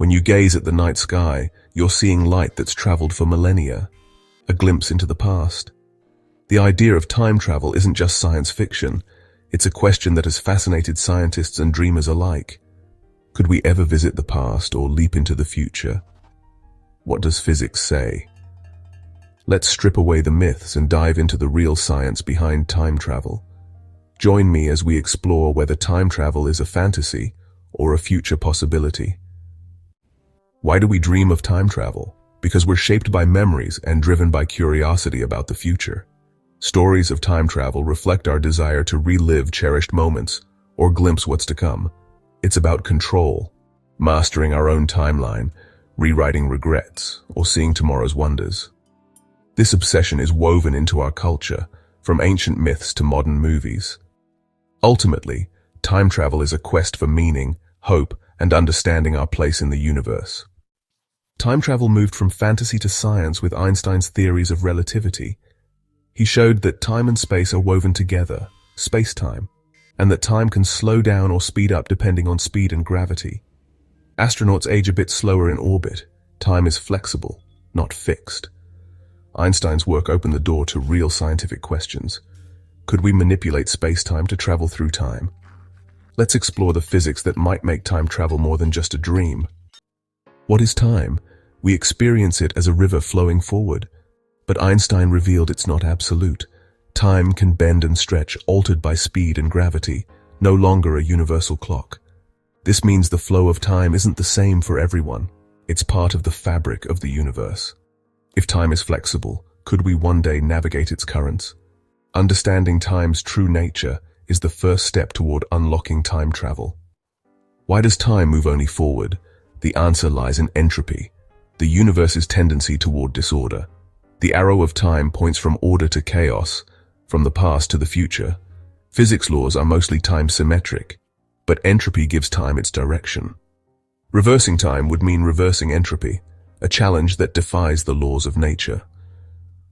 When you gaze at the night sky, you're seeing light that's traveled for millennia, a glimpse into the past. The idea of time travel isn't just science fiction, it's a question that has fascinated scientists and dreamers alike. Could we ever visit the past or leap into the future? What does physics say? Let's strip away the myths and dive into the real science behind time travel. Join me as we explore whether time travel is a fantasy or a future possibility. Why do we dream of time travel? Because we're shaped by memories and driven by curiosity about the future. Stories of time travel reflect our desire to relive cherished moments or glimpse what's to come. It's about control, mastering our own timeline, rewriting regrets, or seeing tomorrow's wonders. This obsession is woven into our culture, from ancient myths to modern movies. Ultimately, time travel is a quest for meaning, hope, and understanding our place in the universe. Time travel moved from fantasy to science with Einstein's theories of relativity. He showed that time and space are woven together, space-time, and that time can slow down or speed up depending on speed and gravity. Astronauts age a bit slower in orbit. Time is flexible, not fixed. Einstein's work opened the door to real scientific questions. Could we manipulate space-time to travel through time? Let's explore the physics that might make time travel more than just a dream. What is time? We experience it as a river flowing forward. But Einstein revealed it's not absolute. Time can bend and stretch, altered by speed and gravity, no longer a universal clock. This means the flow of time isn't the same for everyone. It's part of the fabric of the universe. If time is flexible, could we one day navigate its currents? Understanding time's true nature is the first step toward unlocking time travel. Why does time move only forward? The answer lies in entropy, the universe's tendency toward disorder. The arrow of time points from order to chaos, from the past to the future. Physics laws are mostly time-symmetric, but entropy gives time its direction. Reversing time would mean reversing entropy, a challenge that defies the laws of nature.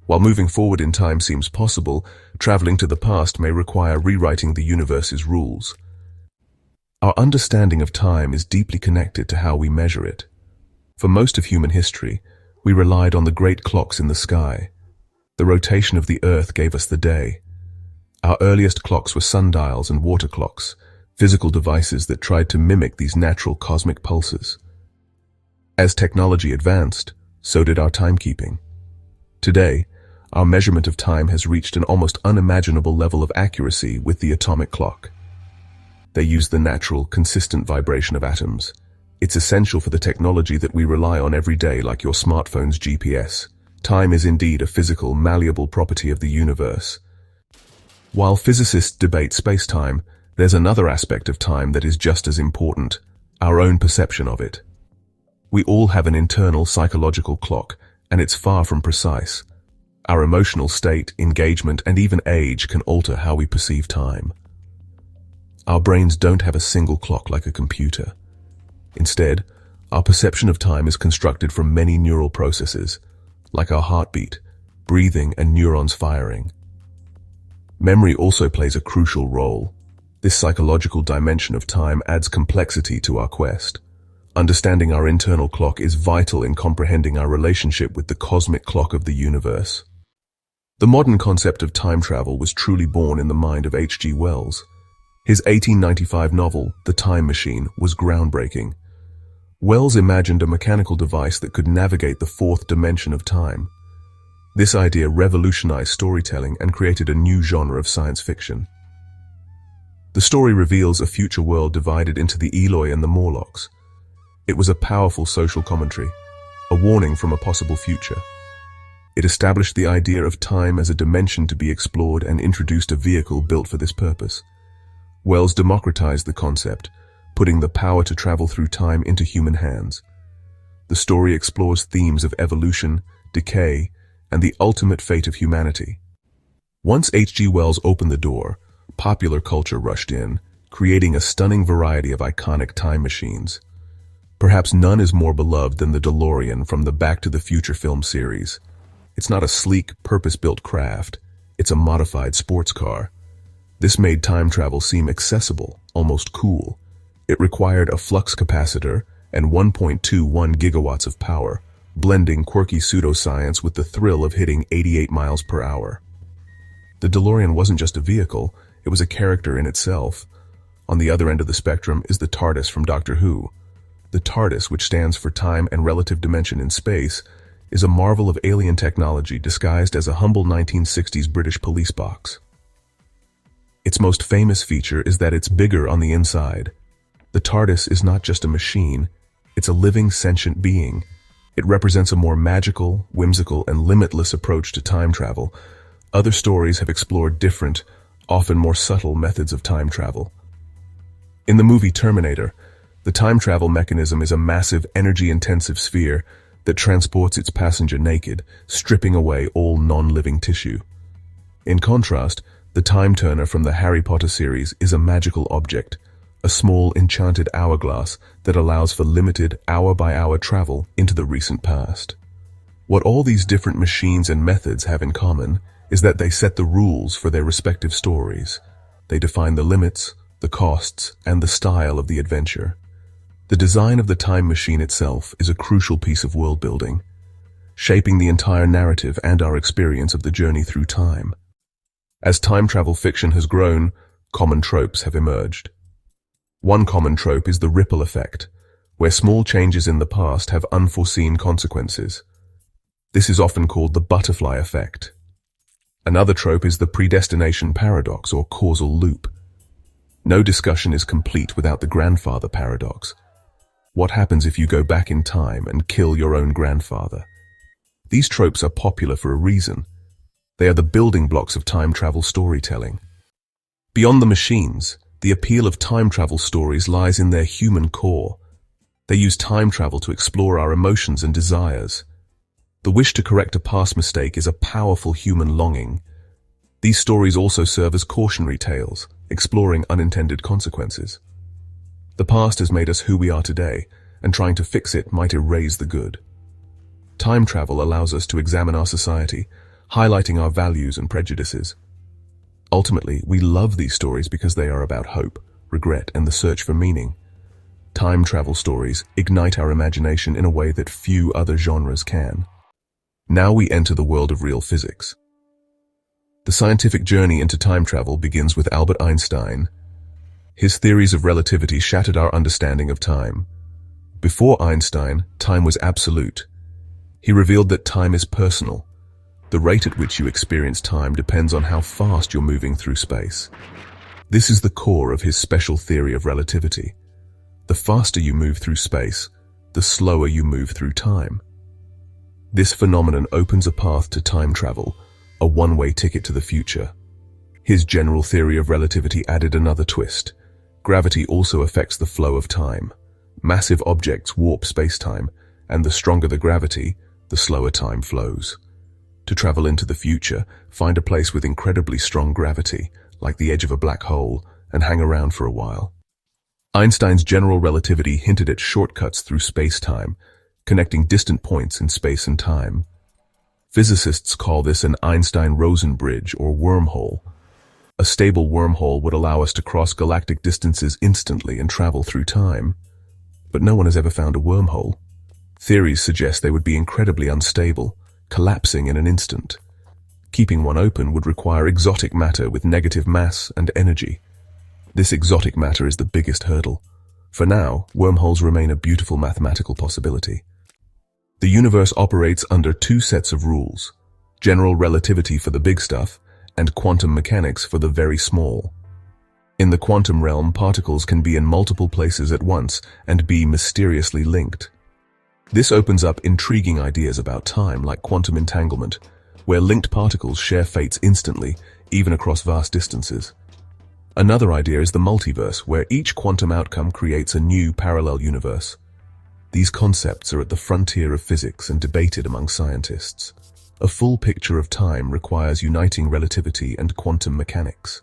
While moving forward in time seems possible, traveling to the past may require rewriting the universe's rules. Our understanding of time is deeply connected to how we measure it. For most of human history, we relied on the great clocks in the sky. The rotation of the earth gave us the day. Our earliest clocks were sundials and water clocks, physical devices that tried to mimic these natural cosmic pulses. As technology advanced, so did our timekeeping. Today, our measurement of time has reached an almost unimaginable level of accuracy with the atomic clock. They use the natural, consistent vibration of atoms. It's essential for the technology that we rely on every day, like your smartphone's GPS. Time is indeed a physical, malleable property of the universe. While physicists debate space-time, there's another aspect of time that is just as important, our own perception of it. We all have an internal psychological clock, and it's far from precise. Our emotional state, engagement, and even age can alter how we perceive time. Our brains don't have a single clock like a computer. Instead, our perception of time is constructed from many neural processes, like our heartbeat, breathing, and neurons firing. Memory also plays a crucial role. This psychological dimension of time adds complexity to our quest. Understanding our internal clock is vital in comprehending our relationship with the cosmic clock of the universe. The modern concept of time travel was truly born in the mind of H.G. Wells. His 1895 novel, The Time Machine, was groundbreaking. Wells imagined a mechanical device that could navigate the fourth dimension of time. This idea revolutionized storytelling and created a new genre of science fiction. The story reveals a future world divided into the Eloi and the Morlocks. It was a powerful social commentary, a warning from a possible future. It established the idea of time as a dimension to be explored and introduced a vehicle built for this purpose. Wells democratized the concept, putting the power to travel through time into human hands. The story explores themes of evolution, decay, and the ultimate fate of humanity. Once H.G. Wells opened the door, popular culture rushed in, creating a stunning variety of iconic time machines. Perhaps none is more beloved than the DeLorean from the Back to the Future film series. It's not a sleek, purpose-built craft, it's a modified sports car. This made time travel seem accessible, almost cool. It required a flux capacitor, and 1.21 gigawatts of power, blending quirky pseudoscience with the thrill of hitting 88 miles per hour. The DeLorean wasn't just a vehicle, it was a character in itself. On the other end of the spectrum is the TARDIS from Doctor Who. The TARDIS, which stands for time and relative dimension in space, is a marvel of alien technology disguised as a humble 1960s British police box. Its most famous feature is that it's bigger on the inside. The TARDIS is not just a machine, it's a living, sentient being. It represents a more magical, whimsical, and limitless approach to time travel. Other stories have explored different, often more subtle methods of time travel. In the movie Terminator, the time travel mechanism is a massive, energy-intensive sphere that transports its passenger naked, stripping away all non-living tissue. In contrast, the Time Turner from the Harry Potter series is a magical object, a small enchanted hourglass that allows for limited hour-by-hour travel into the recent past. What all these different machines and methods have in common is that they set the rules for their respective stories. They define the limits, the costs, and the style of the adventure. The design of the time machine itself is a crucial piece of world building, shaping the entire narrative and our experience of the journey through time. As time travel fiction has grown, common tropes have emerged. One common trope is the ripple effect, where small changes in the past have unforeseen consequences. This is often called the butterfly effect. Another trope is the predestination paradox or causal loop. No discussion is complete without the grandfather paradox. What happens if you go back in time and kill your own grandfather? These tropes are popular for a reason. They are the building blocks of time travel storytelling. Beyond the machines, the appeal of time travel stories lies in their human core. They use time travel to explore our emotions and desires. The wish to correct a past mistake is a powerful human longing. These stories also serve as cautionary tales, exploring unintended consequences. The past has made us who we are today, and trying to fix it might erase the good. Time travel allows us to examine our society, highlighting our values and prejudices. Ultimately, we love these stories because they are about hope, regret, and the search for meaning. Time travel stories ignite our imagination in a way that few other genres can. Now we enter the world of real physics. The scientific journey into time travel begins with Albert Einstein. His theories of relativity shattered our understanding of time. Before Einstein, time was absolute. He revealed that time is personal. The rate at which you experience time depends on how fast you're moving through space. This is the core of his special theory of relativity. The faster you move through space, the slower you move through time. This phenomenon opens a path to time travel, a one-way ticket to the future. His general theory of relativity added another twist. Gravity also affects the flow of time. Massive objects warp space-time, and the stronger the gravity, the slower time flows. To travel into the future, find a place with incredibly strong gravity, like the edge of a black hole, and hang around for a while. Einstein's general relativity hinted at shortcuts through space-time, connecting distant points in space and time. Physicists call this an Einstein-Rosen bridge or wormhole. A stable wormhole would allow us to cross galactic distances instantly and travel through time. But no one has ever found a wormhole. Theories suggest they would be incredibly unstable, collapsing in an instant. Keeping one open would require exotic matter with negative mass and energy. This exotic matter is the biggest hurdle. For now, wormholes remain a beautiful mathematical possibility. The universe operates under two sets of rules: general relativity for the big stuff, and quantum mechanics for the very small. In the quantum realm, particles can be in multiple places at once and be mysteriously linked. This opens up intriguing ideas about time, like quantum entanglement, where linked particles share fates instantly, even across vast distances. Another idea is the multiverse, where each quantum outcome creates a new parallel universe. These concepts are at the frontier of physics and debated among scientists. A full picture of time requires uniting relativity and quantum mechanics.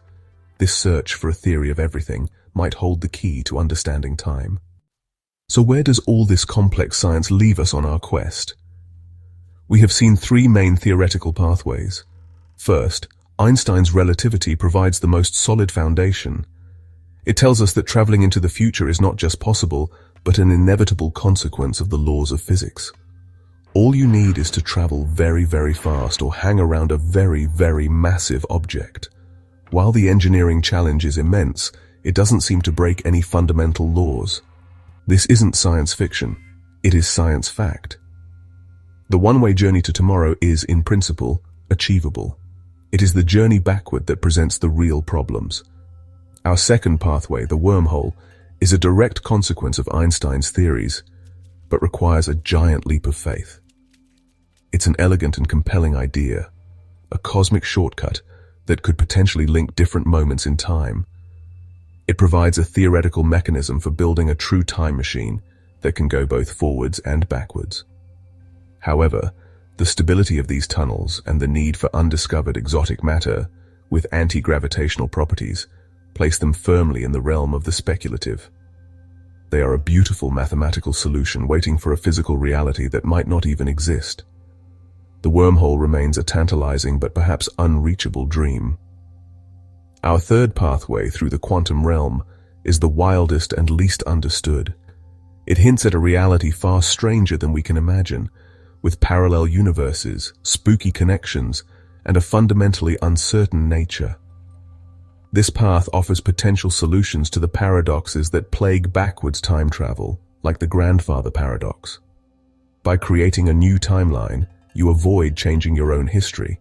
This search for a theory of everything might hold the key to understanding time. So where does all this complex science leave us on our quest? We have seen three main theoretical pathways. First, Einstein's relativity provides the most solid foundation. It tells us that traveling into the future is not just possible, but an inevitable consequence of the laws of physics. All you need is to travel very, very fast or hang around a very, very massive object. While the engineering challenge is immense, it doesn't seem to break any fundamental laws. This isn't science fiction, it is science fact. The one-way journey to tomorrow is, in principle, achievable. It is the journey backward that presents the real problems. Our second pathway, the wormhole, is a direct consequence of Einstein's theories, but requires a giant leap of faith. It's an elegant and compelling idea, a cosmic shortcut that could potentially link different moments in time. It provides a theoretical mechanism for building a true time machine that can go both forwards and backwards. However, the stability of these tunnels and the need for undiscovered exotic matter with anti-gravitational properties place them firmly in the realm of the speculative. They are a beautiful mathematical solution waiting for a physical reality that might not even exist. The wormhole remains a tantalizing but perhaps unreachable dream. Our third pathway through the quantum realm is the wildest and least understood. It hints at a reality far stranger than we can imagine, with parallel universes, spooky connections, and a fundamentally uncertain nature. This path offers potential solutions to the paradoxes that plague backwards time travel, like the grandfather paradox. By creating a new timeline, you avoid changing your own history.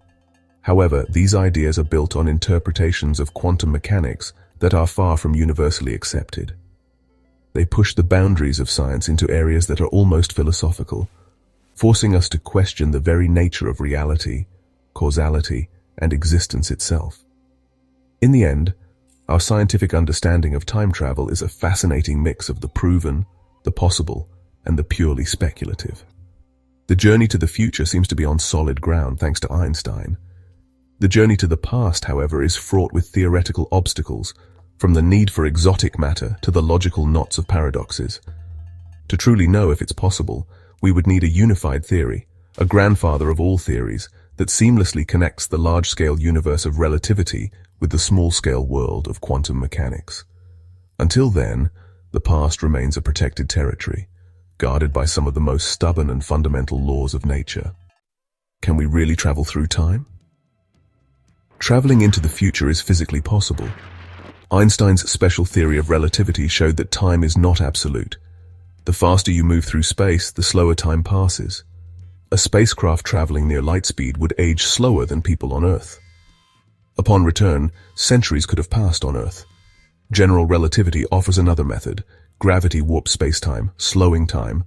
However, these ideas are built on interpretations of quantum mechanics that are far from universally accepted. They push the boundaries of science into areas that are almost philosophical, forcing us to question the very nature of reality, causality, and existence itself. In the end, our scientific understanding of time travel is a fascinating mix of the proven, the possible, and the purely speculative. The journey to the future seems to be on solid ground thanks to Einstein. The journey to the past, however, is fraught with theoretical obstacles, from the need for exotic matter to the logical knots of paradoxes. To truly know if it's possible, we would need a unified theory, a grandfather of all theories, that seamlessly connects the large-scale universe of relativity with the small-scale world of quantum mechanics. Until then, the past remains a protected territory, guarded by some of the most stubborn and fundamental laws of nature. Can we really travel through time? Traveling into the future is physically possible. Einstein's special theory of relativity showed that time is not absolute. The faster you move through space, the slower time passes. A spacecraft traveling near light speed would age slower than people on Earth. Upon return, centuries could have passed on Earth. General relativity offers another method. Gravity warps spacetime, slowing time.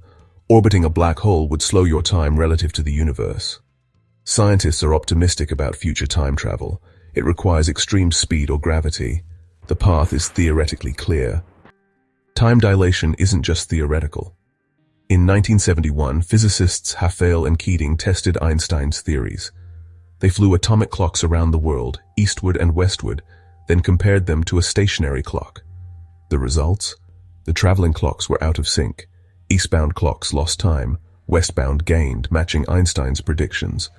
Orbiting a black hole would slow your time relative to the universe. Scientists are optimistic about future time travel. It requires extreme speed or gravity. The path is theoretically clear. Time dilation isn't just theoretical. In 1971, physicists Hafele and Keating tested Einstein's theories. They flew atomic clocks around the world, eastward and westward, then compared them to a stationary clock. The results? The traveling clocks were out of sync. Eastbound clocks lost time, westbound gained, matching Einstein's predictions.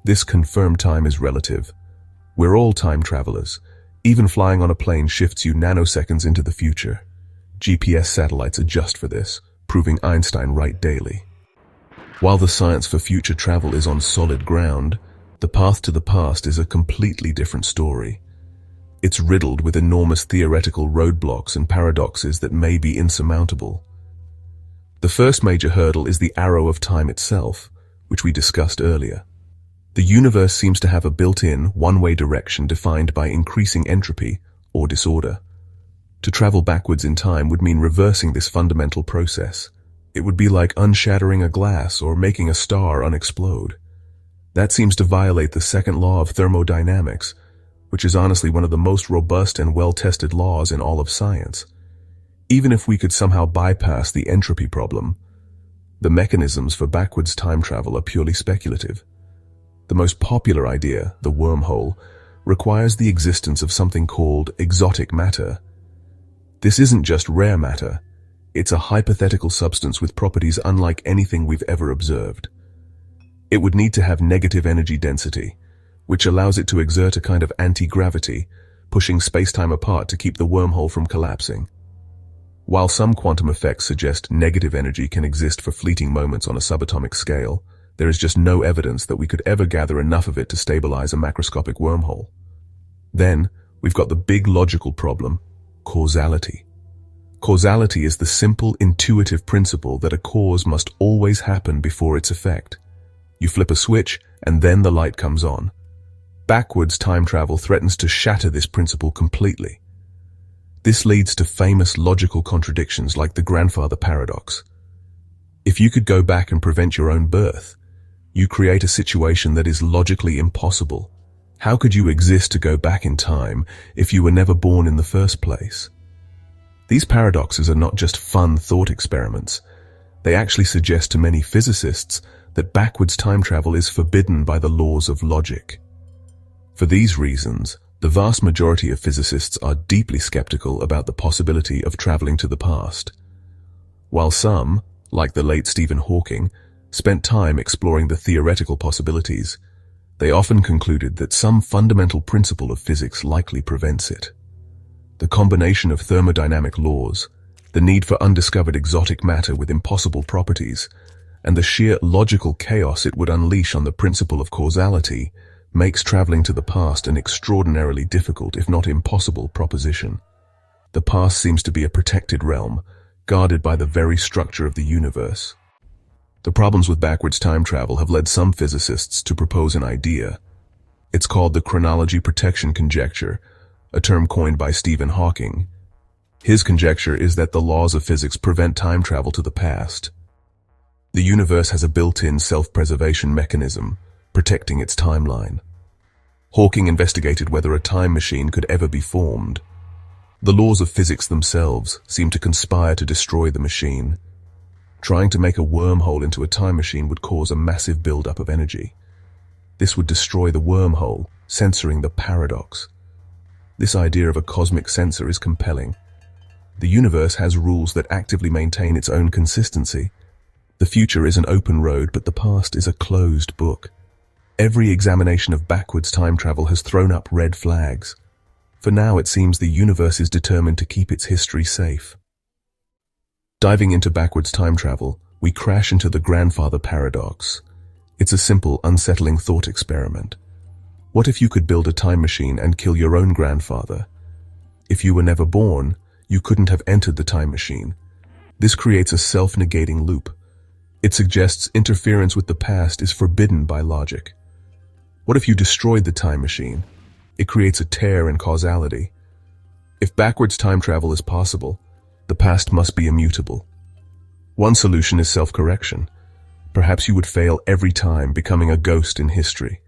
This confirmed time is relative. We're all time travelers. Even flying on a plane shifts you nanoseconds into the future. GPS satellites adjust for this, proving Einstein right daily. While the science for future travel is on solid ground, the path to the past is a completely different story. It's riddled with enormous theoretical roadblocks and paradoxes that may be insurmountable. The first major hurdle is the arrow of time itself, which we discussed earlier. The universe seems to have a built-in, one-way direction defined by increasing entropy or disorder. To travel backwards in time would mean reversing this fundamental process. It would be like unshattering a glass or making a star unexplode. That seems to violate the second law of thermodynamics, which is honestly one of the most robust and well-tested laws in all of science. Even if we could somehow bypass the entropy problem, the mechanisms for backwards time travel are purely speculative. The most popular idea, the wormhole, requires the existence of something called exotic matter. This isn't just rare matter. It's a hypothetical substance with properties unlike anything we've ever observed. It would need to have negative energy density, which allows it to exert a kind of anti-gravity, pushing space-time apart to keep the wormhole from collapsing. While some quantum effects suggest negative energy can exist for fleeting moments on a subatomic scale, there is just no evidence that we could ever gather enough of it to stabilize a macroscopic wormhole. Then, we've got the big logical problem: causality. Causality is the simple, intuitive principle that a cause must always happen before its effect. You flip a switch, and then the light comes on. Backwards time travel threatens to shatter this principle completely. This leads to famous logical contradictions like the grandfather paradox. If you could go back and prevent your own birth, you create a situation that is logically impossible. How could you exist to go back in time if you were never born in the first place? These paradoxes are not just fun thought experiments. They actually suggest to many physicists that backwards time travel is forbidden by the laws of logic. For these reasons, the vast majority of physicists are deeply skeptical about the possibility of traveling to the past. While some, like the late Stephen Hawking, spent time exploring the theoretical possibilities, they often concluded that some fundamental principle of physics likely prevents it. The combination of thermodynamic laws, the need for undiscovered exotic matter with impossible properties, and the sheer logical chaos it would unleash on the principle of causality makes traveling to the past an extraordinarily difficult, if not impossible, proposition. The past seems to be a protected realm, guarded by the very structure of the universe. The problems with backwards time travel have led some physicists to propose an idea. It's called the chronology protection conjecture, a term coined by Stephen Hawking. His conjecture is that the laws of physics prevent time travel to the past. The universe has a built-in self-preservation mechanism, protecting its timeline. Hawking investigated whether a time machine could ever be formed. The laws of physics themselves seem to conspire to destroy the machine. Trying to make a wormhole into a time machine would cause a massive buildup of energy. This would destroy the wormhole, censoring the paradox. This idea of a cosmic censor is compelling. The universe has rules that actively maintain its own consistency. The future is an open road, but the past is a closed book. Every examination of backwards time travel has thrown up red flags. For now, it seems the universe is determined to keep its history safe. Diving into backwards time travel, we crash into the grandfather paradox. It's a simple, unsettling thought experiment. What if you could build a time machine and kill your own grandfather? If you were never born, you couldn't have entered the time machine. This creates a self-negating loop. It suggests interference with the past is forbidden by logic. What if you destroyed the time machine? It creates a tear in causality. If backwards time travel is possible, the past must be immutable. One solution is self-correction. Perhaps you would fail every time, becoming a ghost in history.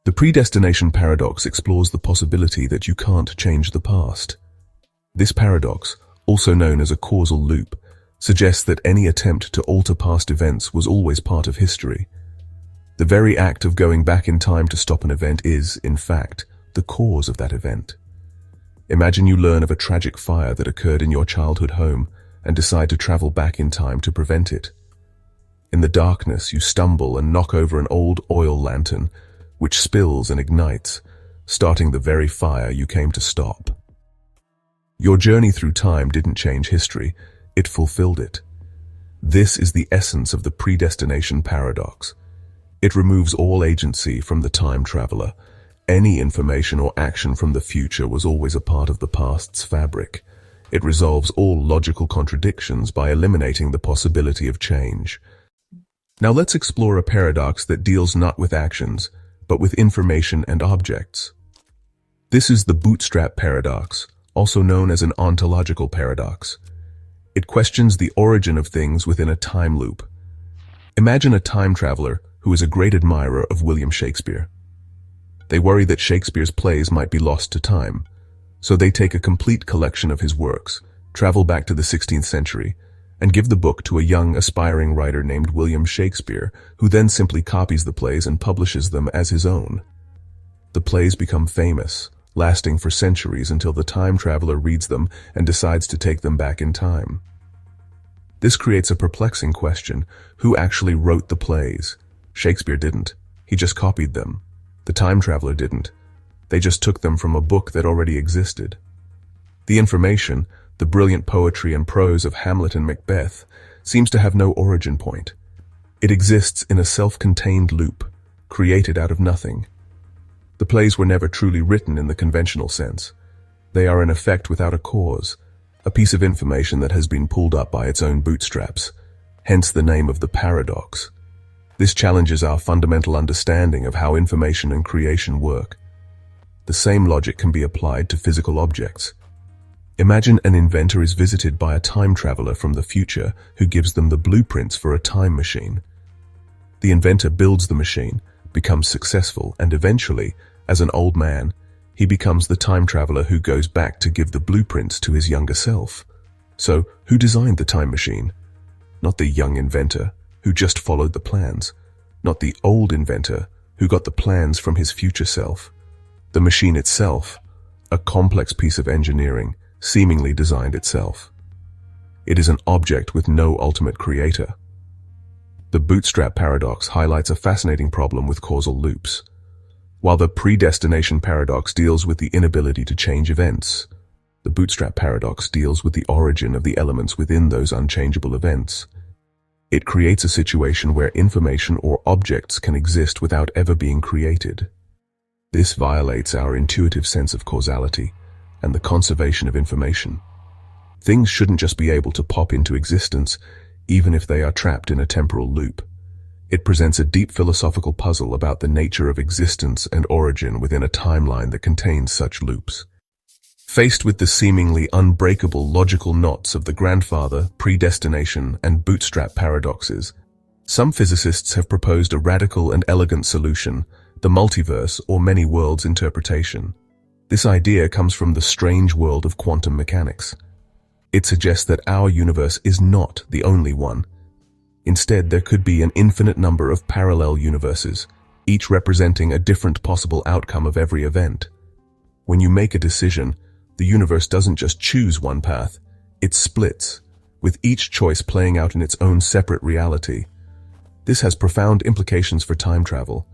The predestination paradox explores the possibility that you can't change the past. This paradox, also known as a causal loop, suggests that any attempt to alter past events was always part of history. The very act of going back in time to stop an event is, in fact, the cause of that event. Imagine you learn of a tragic fire that occurred in your childhood home and decide to travel back in time to prevent it. In the darkness, you stumble and knock over an old oil lantern, which spills and ignites, starting the very fire you came to stop. Your journey through time didn't change history, it fulfilled it. This is the essence of the predestination paradox. It removes all agency from the time traveler. Any information or action from the future was always a part of the past's fabric. It resolves all logical contradictions by eliminating the possibility of change. Now let's explore a paradox that deals not with actions, but with information and objects. This is the bootstrap paradox, also known as an ontological paradox. It questions the origin of things within a time loop. Imagine a time traveler who is a great admirer of William Shakespeare. They worry that Shakespeare's plays might be lost to time, so they take a complete collection of his works, travel back to the 16th century, and give the book to a young, aspiring writer named William Shakespeare, who then simply copies the plays and publishes them as his own. The plays become famous, lasting for centuries until the time traveler reads them and decides to take them back in time. This creates a perplexing question: who actually wrote the plays? Shakespeare didn't. He just copied them. The time traveler didn't. They just took them from a book that already existed. The information, the brilliant poetry and prose of Hamlet and Macbeth, seems to have no origin point. It exists in a self-contained loop, created out of nothing. The plays were never truly written in the conventional sense. They are in effect without a cause, a piece of information that has been pulled up by its own bootstraps, hence the name of the paradox. This challenges our fundamental understanding of how information and creation work. The same logic can be applied to physical objects. Imagine an inventor is visited by a time traveler from the future who gives them the blueprints for a time machine. The inventor builds the machine, becomes successful, and eventually, as an old man, he becomes the time traveler who goes back to give the blueprints to his younger self. So, who designed the time machine? Not the young inventor, who just followed the plans. Not the old inventor, who got the plans from his future self. The machine itself, a complex piece of engineering, seemingly designed itself. It is an object with no ultimate creator. The bootstrap paradox highlights a fascinating problem with causal loops. While the predestination paradox deals with the inability to change events, the bootstrap paradox deals with the origin of the elements within those unchangeable events. It creates a situation where information or objects can exist without ever being created. This violates our intuitive sense of causality and the conservation of information. Things shouldn't just be able to pop into existence, even if they are trapped in a temporal loop. It presents a deep philosophical puzzle about the nature of existence and origin within a timeline that contains such loops. Faced with the seemingly unbreakable logical knots of the grandfather, predestination, and bootstrap paradoxes, some physicists have proposed a radical and elegant solution, the multiverse or many worlds interpretation. This idea comes from the strange world of quantum mechanics. It suggests that our universe is not the only one. Instead, there could be an infinite number of parallel universes, each representing a different possible outcome of every event. When you make a decision, the universe doesn't just choose one path, it splits, with each choice playing out in its own separate reality. This has profound implications for time travel.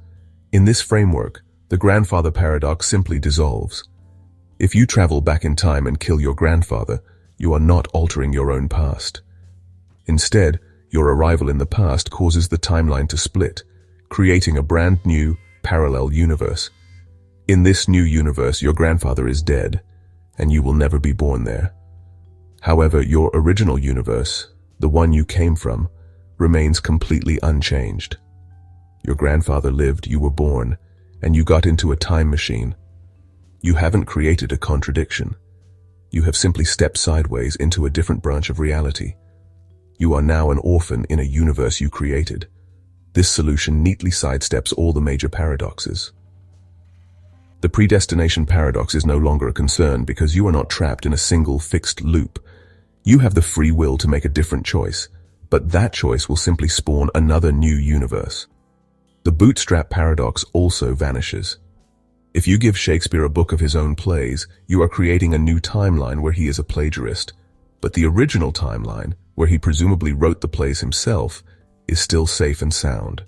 In this framework, the grandfather paradox simply dissolves. If you travel back in time and kill your grandfather, you are not altering your own past. Instead, your arrival in the past causes the timeline to split, creating a brand new, parallel universe. In this new universe, your grandfather is dead, and you will never be born there. However, your original universe, the one you came from, remains completely unchanged. Your grandfather lived, you were born, and you got into a time machine. You haven't created a contradiction. You have simply stepped sideways into a different branch of reality. You are now an orphan in a universe you created. This solution neatly sidesteps all the major paradoxes. The predestination paradox is no longer a concern because you are not trapped in a single fixed loop. You have the free will to make a different choice, but that choice will simply spawn another new universe. The bootstrap paradox also vanishes. If you give Shakespeare a book of his own plays, you are creating a new timeline where he is a plagiarist, but the original timeline, where he presumably wrote the plays himself, is still safe and sound.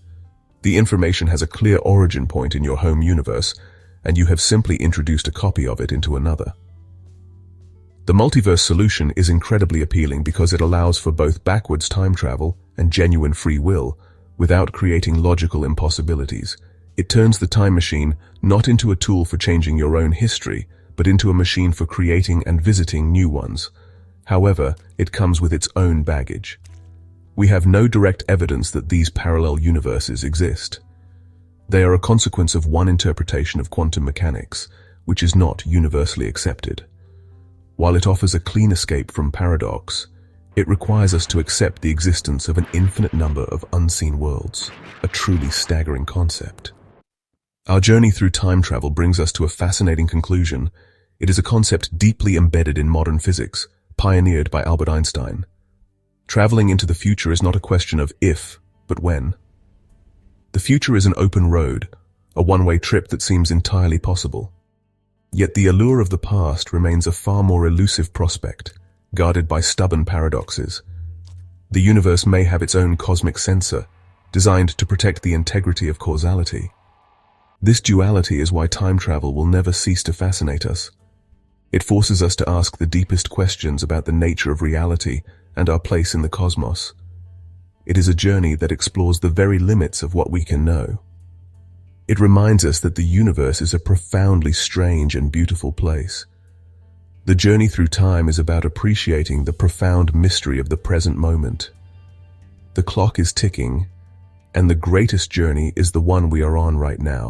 The information has a clear origin point in your home universe, and you have simply introduced a copy of it into another. The multiverse solution is incredibly appealing because it allows for both backwards time travel and genuine free will, without creating logical impossibilities. It turns the time machine not into a tool for changing your own history, but into a machine for creating and visiting new ones. However, it comes with its own baggage. We have no direct evidence that these parallel universes exist. They are a consequence of one interpretation of quantum mechanics, which is not universally accepted. While it offers a clean escape from paradox, it requires us to accept the existence of an infinite number of unseen worlds, a truly staggering concept. Our journey through time travel brings us to a fascinating conclusion. It is a concept deeply embedded in modern physics, pioneered by Albert Einstein. Traveling into the future is not a question of if, but when. The future is an open road, a one-way trip that seems entirely possible. Yet the allure of the past remains a far more elusive prospect, guarded by stubborn paradoxes. The universe may have its own cosmic censor, designed to protect the integrity of causality. This duality is why time travel will never cease to fascinate us. It forces us to ask the deepest questions about the nature of reality and our place in the cosmos. It is a journey that explores the very limits of what we can know. It reminds us that the universe is a profoundly strange and beautiful place. The journey through time is about appreciating the profound mystery of the present moment. The clock is ticking, and the greatest journey is the one we are on right now.